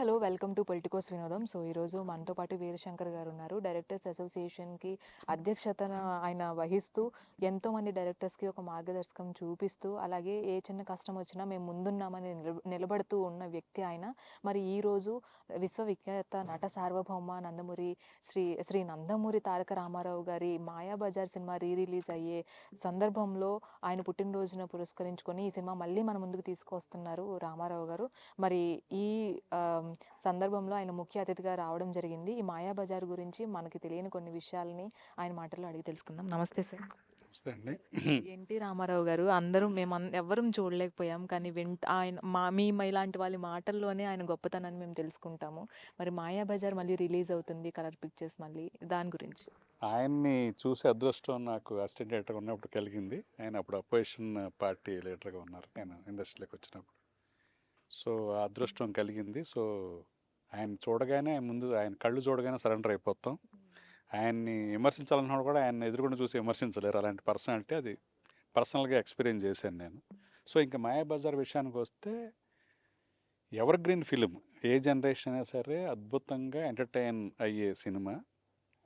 Hello. Welcome to Politicos వినోదం. So, ఈరోజు మనతో పాటు వీరశంకర్ గారు ఉన్నారు. డైరెక్టర్స్ అసోసియేషన్‌కి అధ్యక్షతన ఆయన వహిస్తూ, ఎంతోమంది డైరెక్టర్స్‌కి ఒక మార్గదర్శకం చూపిస్తూ, అలాగే ఏ చిన్న కష్టం వచ్చినా మేము ముందున్నామని నిలబడుతూ ఉన్న వ్యక్తి ఆయన. మరి ఈరోజు విశ్వవిఖ్యాత నట సార్వభౌమ నందమూరి శ్రీ నందమూరి తారక రామారావు గారి 'మాయాబజార్' సినిమా రిలీజ్ అయ్యే సందర్భంలో ఆయన పుట్టినరోజున పురస్కరించుకొని ఈ సినిమా మళ్ళీ మన ముందుకు తీసుకొస్తున్నారు రామారావు గారు. మరి ఈ సందర్భంలో ఆయన ముఖ్య అతిథిగా రావడం జరిగింది. ఈ 'మాయాబజార్' గురించి మనకి తెలియని కొన్ని విషయాల్ని ఆయన మాటల్లో అడిగి తెలుసుకుందాం. నమస్తే సార్. నమస్తే అండి. ఎన్టీ రామారావు గారు అందరూ ఎవ్వరం చూడలేకపోయాం. కానీ ఆయన మీ ఇలాంటి వాళ్ళ మాటల్లోనే ఆయన గొప్పతనాన్ని మేము తెలుసుకుంటాము. మరి 'మాయాబజార్' మళ్ళీ రిలీజ్ అవుతుంది. కలర్ పిక్చర్స్ మళ్ళీ దాని గురించి. ఆయన్ని చూసే అదృష్టం నాకు అసిస్టెంట్ డైరెక్టర్గా ఉన్నప్పుడు కలిగింది. ఆయన అప్పుడు అపోజిషన్ పార్టీ లీడర్గా ఉన్నారు నేను ఇండస్ట్రీలోకి వచ్చినప్పుడు. సో ఆ అదృష్టం కలిగింది. సో ఆయన చూడగానే ముందు ఆయన కళ్ళు చూడగానే సరెండర్ అయిపోతాం. ఆయన్ని విమర్శించాలన్నప్పుడు కూడా ఆయన ఎదురుకుండా చూసి విమర్శించలేరు. అలాంటి పర్సనాలిటీ. అది పర్సనల్గా ఎక్స్పీరియన్స్ చేశాను నేను. సో ఇంకా మాయాబజార్ విషయానికి వస్తే ఎవర్ గ్రీన్ ఫిలిం. ఏ జనరేషన్ అయినా సరే అద్భుతంగా ఎంటర్టైన్ అయ్యే సినిమా.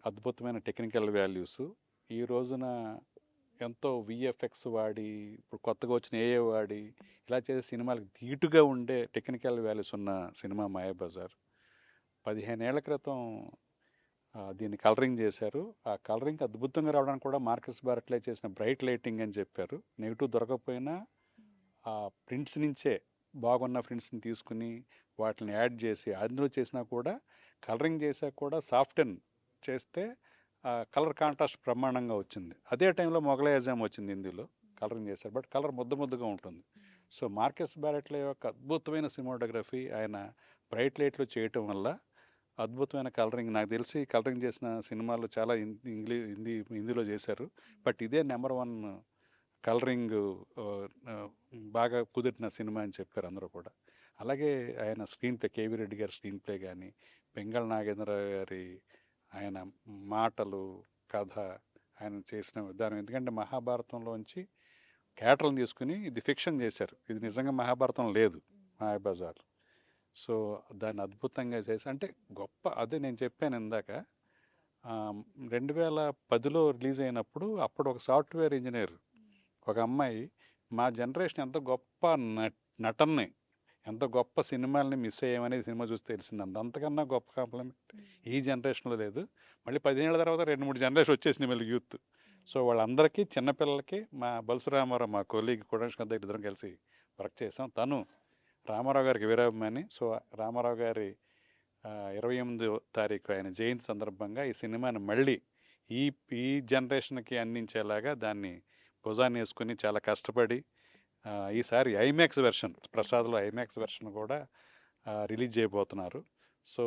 అద్భుతమైన టెక్నికల్ వాల్యూస్. ఈ రోజున ఎంతో విఎఫ్ఎక్స్ వాడి, ఇప్పుడు కొత్తగా వచ్చిన ఏఏ వాడి ఇలా చేసే సినిమాలకు ధీటుగా ఉండే టెక్నికల్ వాల్యూస్ ఉన్న సినిమా మాయాబజార్. 15 ఏళ్ల క్రితం దీన్ని కలరింగ్ చేశారు. ఆ కలరింగ్ అద్భుతంగా రావడానికి కూడా మార్కస్ బారట్లే చేసిన బ్రైట్ లైటింగ్ అని చెప్పారు. నెగిటివ్ దొరకకపోయినా ఆ ప్రింట్స్ నుంచే బాగున్న ప్రింట్స్ని తీసుకుని వాటిని యాడ్ చేసి అందులో చేసినా కూడా కలరింగ్ చేశాక కూడా సాఫ్టెన్ చేస్తే కలర్ కాంట్రాస్ట్ బ్రహ్మాండంగా వచ్చింది. అదే టైంలో మొఘలై అజామ్ వచ్చింది హిందీలో. కలరింగ్ చేశారు, బట్ కలర్ ముద్దగా ఉంటుంది. సో మార్కస్ బ్యారెట్ల యొక్క అద్భుతమైన సినిమాటోగ్రఫీ ఆయన బ్రైట్ లైట్లో చేయటం వల్ల అద్భుతమైన కలరింగ్. నాకు తెలిసి కలరింగ్ చేసిన సినిమాలు చాలా హిందీలో చేశారు, బట్ ఇదే నెంబర్ 1 కలరింగ్ బాగా కుదిరిన సినిమా అని చెప్పారు అందరూ కూడా. అలాగే ఆయన స్క్రీన్ ప్లే, కేవీ రెడ్డి గారి స్క్రీన్ ప్లే కానీ, పెంగళ నాగేంద్ర గారి ఆయన మాటలు, కథ, ఆయన చేసిన విధానం. ఎందుకంటే మహాభారతంలోంచి క్యారెక్టర్లను తీసుకుని ఇది ఫిక్షన్ చేశారు. ఇది నిజంగా మహాభారతం లేదు మాయాబజార్. సో దాన్ని అద్భుతంగా చేసి, అంటే గొప్ప. అదే నేను చెప్పాను ఇందాక, 2010లో రిలీజ్ అయినప్పుడు అప్పుడు ఒక సాఫ్ట్వేర్ ఇంజనీర్ ఒక అమ్మాయి, మా జనరేషన్ ఎంత గొప్ప నటన్ని, ఎంత గొప్ప సినిమాలని మిస్ అయ్యామనేది సినిమా చూసి తెలిసింది. అంతకన్నా గొప్ప కాంప్లిమెంట్ ఈ జనరేషన్లో లేదు. మళ్ళీ 15 ఏళ్ళ తర్వాత 2-3 జనరేషన్ వచ్చేసింది మళ్ళీ యూత్. సో వాళ్ళందరికీ, చిన్నపిల్లలకి, మా బల్సు రామారావు మా కొలీగ్ కుడాంశ్ ఇద్దరం కలిసి వర్క్ చేసాం. తను రామారావు గారికి వీరాభిమాని. సో రామారావు గారి 28వ తారీఖు ఆయన జయంతి సందర్భంగా ఈ సినిమాని మళ్ళీ ఈ ఈ జనరేషన్కి అందించేలాగా దాన్ని భుజాన్ని వేసుకుని చాలా కష్టపడి ఈసారి ఐమాక్స్ వెర్షన్, ప్రసాద్లో ఐమాక్స్ వెర్షన్ కూడా రిలీజ్ చేయబోతున్నారు. సో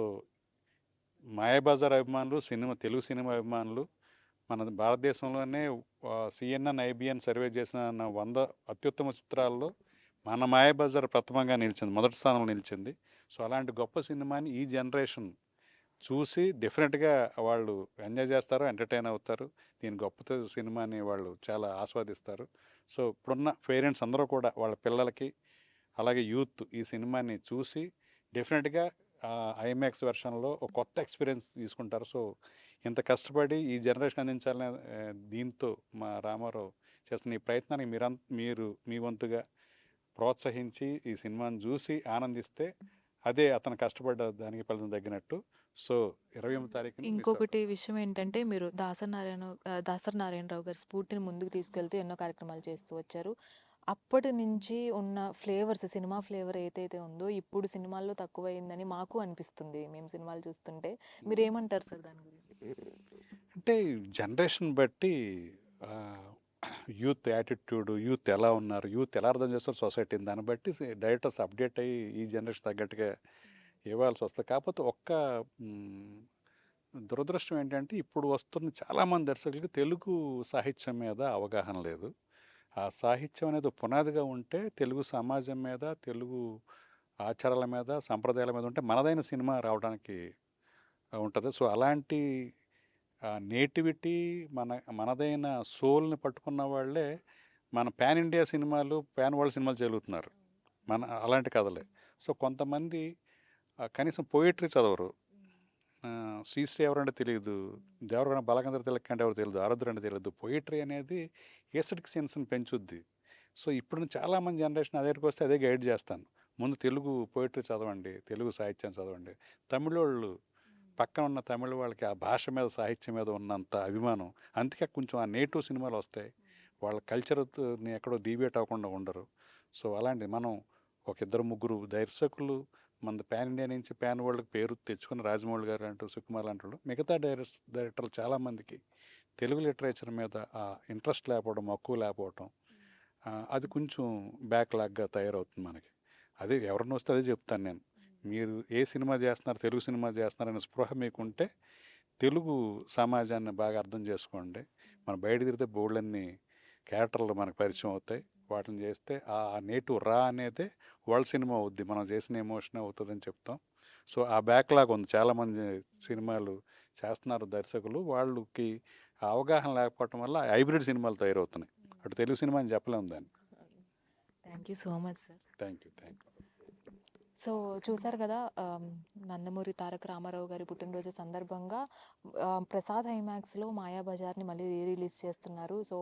మాయాబజార్ అభిమానులు, తెలుగు సినిమా అభిమానులు, మన భారతదేశంలోనే సిఎన్ఎన్ ఐబిఎన్ సర్వే చేసిన 100 అత్యుత్తమ చిత్రాల్లో మన మాయాబజార్ ప్రథమంగా నిలిచింది, మొదటి స్థానంలో నిలిచింది. సో అలాంటి గొప్ప సినిమాని ఈ జనరేషన్ చూసి డెఫినెట్గా వాళ్ళు ఎంజాయ్ చేస్తారు, ఎంటర్టైన్ అవుతారు. దీని గొప్ప సినిమాని వాళ్ళు చాలా ఆస్వాదిస్తారు. సో ఇప్పుడున్న పేరెంట్స్ అందరూ కూడా వాళ్ళ పిల్లలకి, అలాగే యూత్ ఈ సినిమాని చూసి డెఫినెట్గా ఐమాక్స్ వెర్షన్లో ఒక కొత్త ఎక్స్పీరియన్స్ తీసుకుంటారు. సో ఇంత కష్టపడి ఈ జనరేషన్ అందించాలనే దీంతో మా రామారావు చేస్తున్న ఈ ప్రయత్నానికి మీరు మీ వంతుగా ప్రోత్సహించి ఈ సినిమాని చూసి ఆనందిస్తే అదే అతను కష్టపడ్డ దానికి ఫలితం తగ్గినట్టు. సో 28వ తారీఖున ఇంకొకటి విషయం ఏంటంటే, మీరు దాసరి నారాయణరావు గారి స్ఫూర్తిని ముందుకు తీసుకెళ్తూ ఎన్నో కార్యక్రమాలు చేస్తూ వచ్చారు. అప్పటి నుంచి ఉన్న ఫ్లేవర్స్, సినిమా ఫ్లేవర్ ఏదైతే ఉందో ఇప్పుడు సినిమాల్లో తక్కువైందని మాకు అనిపిస్తుంది మేము సినిమాలు చూస్తుంటే. మీరేమంటారు సార్ దాని గురించి? అంటే జనరేషన్ బట్టి యూత్ యాటిట్యూడ్, యూత్ ఎలా ఉన్నారు, యూత్ ఎలా అర్థం చేస్తారు సొసైటీని, దాన్ని బట్టి డైరెక్టర్స్ అప్డేట్ అయ్యి ఈ జనరేషన్ తగ్గట్టుగా ఇవ్వాల్సి వస్తుంది. కాకపోతే ఒక్క దురదృష్టం ఏంటంటే ఇప్పుడు వస్తున్న చాలామంది దర్శకులకి తెలుగు సాహిత్యం మీద అవగాహన లేదు. ఆ సాహిత్యం అనేది పునాదిగా ఉంటే తెలుగు సమాజం మీద, తెలుగు ఆచారాల మీద, సంప్రదాయాల మీద ఉంటే మనదైన సినిమా రావడానికి ఉంటుంది. సో అలాంటి నేటివిటీ, మనదైన సోల్ని పట్టుకున్న వాళ్ళే మన పాన్ ఇండియా సినిమాలు, పాన్ వరల్డ్ సినిమాలు జరుగుతున్నారు, మన అలాంటి కథలే. సో కొంతమంది కనీసం పోయిటరీ చదవరు. శ్రీశ్రీ ఎవరంటే తెలియదు, దేవరకొండ బాలగంధర తిలక్ అంటే ఎవరు తెలియదు, ఆరుద్ర అంటే తెలియదు. పోయిటరీ అనేది ఏస్థెటిక్ సెన్స్ని పెంచుద్ది. సో ఇప్పుడు చాలామంది జనరేషన్ అదే వస్తే అదే గైడ్ చేస్తాను. ముందు తెలుగు పోయిటరీ చదవండి, తెలుగు సాహిత్యం చదవండి. తమిళోళ్ళు పక్కన ఉన్న తమిళ వాళ్ళకి ఆ భాష మీద సాహిత్యం మీద ఉన్నంత అభిమానం, అందుకే కొంచెం ఆ నేటివ్ సినిమాలు వస్తాయి. వాళ్ళ కల్చర్ని ఎక్కడో డీవియేట్ అవ్వకుండా ఉండరు. సో అలాంటి మనం ఒక ఇద్దరు ముగ్గురు దర్శకులు మన పాన్ ఇండియా నుంచి పాన్ వరల్డ్కి పేరు తెచ్చుకున్న రాజమౌళి గారు అంటూ, సుకుమార్ లాంటి మిగతా డైరెక్టర్లు చాలామందికి తెలుగు లిటరేచర్ మీద ఆ ఇంట్రెస్ట్ లేకపోవడం, మక్కువ లేకపోవడం, అది కొంచెం బ్యాక్లాగ్గా తయారవుతుంది మనకి. అదే ఎవరిని వస్తే అదే చెప్తాను నేను. మీరు ఏ సినిమా చేస్తున్నారు, తెలుగు సినిమా చేస్తున్నారనే స్పృహ మీకుంటే తెలుగు సమాజాన్ని బాగా అర్థం చేసుకోండి. మనం బయట తిరిగితే బోర్డులన్నీ క్యారెక్టర్లు మనకు పరిచయం అవుతాయి. వాటిని చేస్తే ఆ నేటివ్ రా అనేదే వరల్డ్ సినిమా అవుద్ది, మనం చేసిన ఎమోషన్ అవుతుందని చెప్తాం. సో ఆ బ్యాక్లాగ్ ఉంది. చాలామంది సినిమాలు చేస్తున్నారు దర్శకులు, వాళ్ళకి ఆ అవగాహన లేకపోవటం వల్ల హైబ్రిడ్ సినిమాలు తయారవుతున్నాయి. అటు తెలుగు సినిమా అని చెప్పలేము దాన్ని. Thank you so much sir. Thank you. So చూసారు కదా, నందమూరి తారక రామారావు గారి పుట్టినరోజు సందర్భంగా ప్రసాద్ ఐమాక్స్లో మాయాబజార్ని మళ్ళీ రిలీజ్ చేస్తున్నారు. సో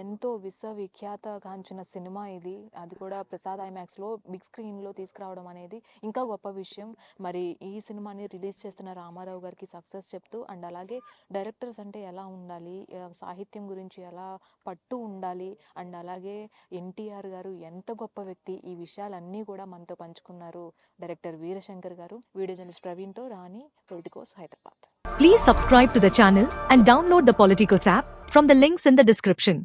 ఎంతో విశ్వవిఖ్యాతగాంచిన సినిమా ఇది, అది కూడా ప్రసాద్ ఐమాక్స్లో బిగ్ స్క్రీన్లో తీసుకురావడం అనేది ఇంకా గొప్ప విషయం. మరి ఈ సినిమాని రిలీజ్ చేస్తున్న రామారావు గారికి సక్సెస్ చెప్తూ, అండ్ అలాగే డైరెక్టర్స్ అంటే ఎలా ఉండాలి, సాహిత్యం గురించి ఎలా పట్టు ఉండాలి, అండ్ అలాగే ఎన్టీఆర్ గారు ఎంత గొప్ప వ్యక్తి, ఈ విషయాలన్నీ కూడా మనతో పంచుకున్నారు డైరెక్టర్ వీరశంకర్ గారు. వీడియో జర్నలిస్ట్ ప్రవీణ్తో Rani, Politicos, Hyderabad. Please subscribe to the channel and download the Politicos app from the links in the description.